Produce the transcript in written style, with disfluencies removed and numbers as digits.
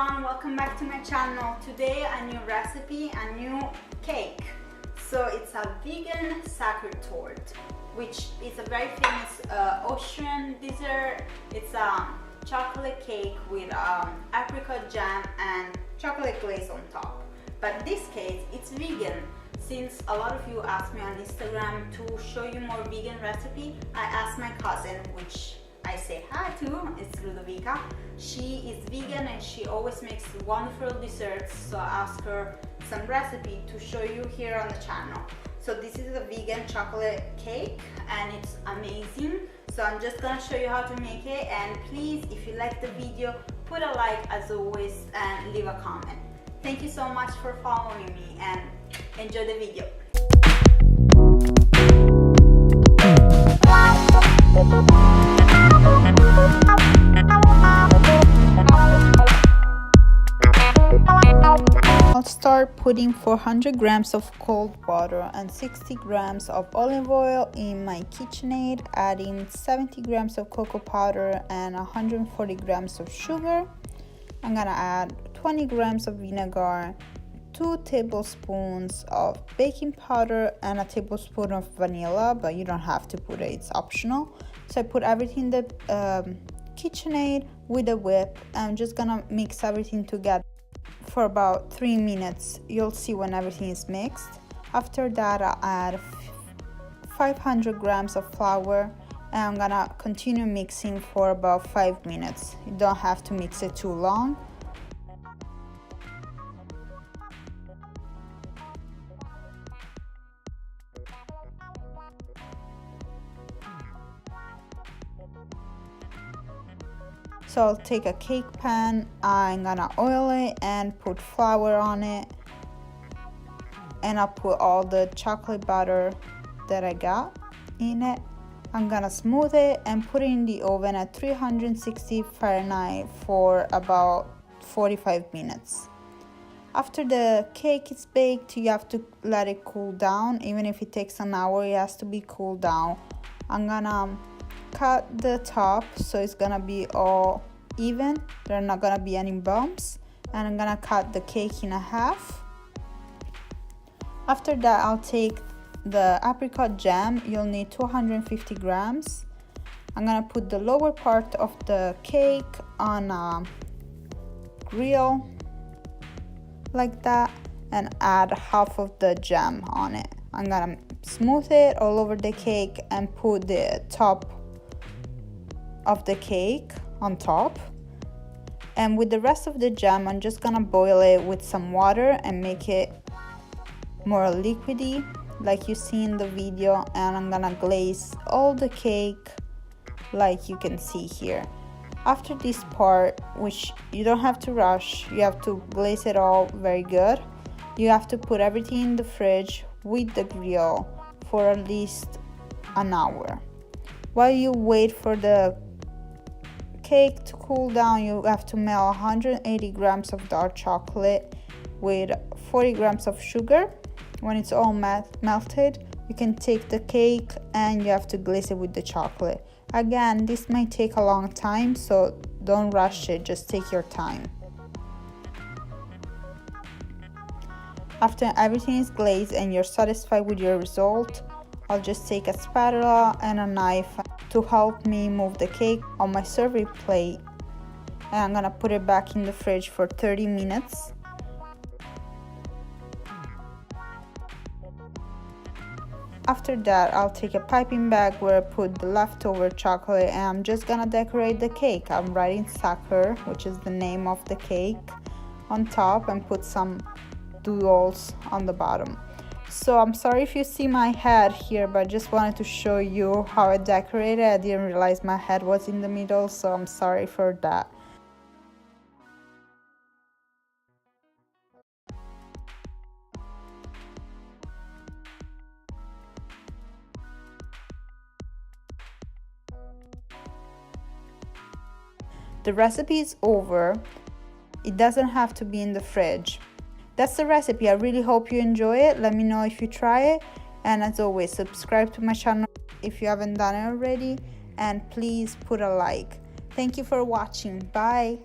everyone, welcome back to my channel. Today a new recipe, a new cake. So it's a vegan SACHER torte, which is a very famous Austrian dessert. It's a chocolate cake with apricot jam and chocolate glaze on top. But in this case, it's vegan. Since a lot of you asked me on Instagram to show you more vegan recipe, I asked my cousin, which I say hi to, it's Ludovica. She is vegan and she always makes wonderful desserts, so I asked her some recipe to show you here on the channel. So this is a vegan chocolate cake and it's amazing. So I'm just gonna show you how to make it, and please, if you like the video, put a like as always and leave a comment. Thank you so much for following me and enjoy the video. I'll start putting 400 grams of cold water and 60 grams of olive oil in my KitchenAid, adding 70 grams of cocoa powder and 140 grams of sugar. I'm gonna add 20 grams of vinegar, 2 tablespoons of baking powder, and a tablespoon of vanilla, but you don't have to put it, it's optional. So I put everything in the KitchenAid with a whip. I'm just gonna mix everything together for about 3 minutes. You'll see when everything is mixed. After that, I'll add 500 grams of flour, and I'm gonna continue mixing for about 5 minutes. You don't have to mix it too long. So I'll take a cake pan, I'm gonna oil it and put flour on it, and I'll put all the chocolate butter that I got in it. I'm gonna smooth it and put it in the oven at 360 Fahrenheit for about 45 minutes. After the cake is baked, you have to let it cool down. Even if it takes an hour, it has to be cooled down. I'm gonna cut the top so it's gonna be all even, there are not gonna be any bumps, and I'm gonna cut the cake in half. After that, I'll take the apricot jam. You'll need 250 grams. I'm gonna put the lower part of the cake on a grill like that and add half of the jam on it. I'm gonna smooth it all over the cake and put the top of the cake on top, and with the rest of the jam I'm just gonna boil it with some water and make it more liquidy like you see in the video, and I'm gonna glaze all the cake like you can see here. After this part, which you don't have to rush, you have to glaze it all very good. You have to put everything in the fridge with the grill for at least an hour. While you wait for the cake to cool down, you have to melt 180 grams of dark chocolate with 40 grams of sugar. When it's all melted, you can take the cake and you have to glaze it with the chocolate. Again, this might take a long time, so don't rush it, just take your time. After everything is glazed and you're satisfied with your result, I'll just take a spatula and a knife to help me move the cake on my serving plate, and I'm gonna put it back in the fridge for 30 minutes. After that, I'll take a piping bag where I put the leftover chocolate, and I'm just gonna decorate the cake. I'm writing SACHER, which is the name of the cake, on top, and put some doodles on the bottom. So I'm sorry if you see my head here, but I just wanted to show you how I decorated. I didn't realize my head was in the middle, so I'm sorry for that. The recipe is over. It doesn't have to be in the fridge. That's the recipe. I really hope you enjoy it. Let me know if you try it, and as always, subscribe to my channel if you haven't done it already, and please put a like. Thank you for watching. Bye.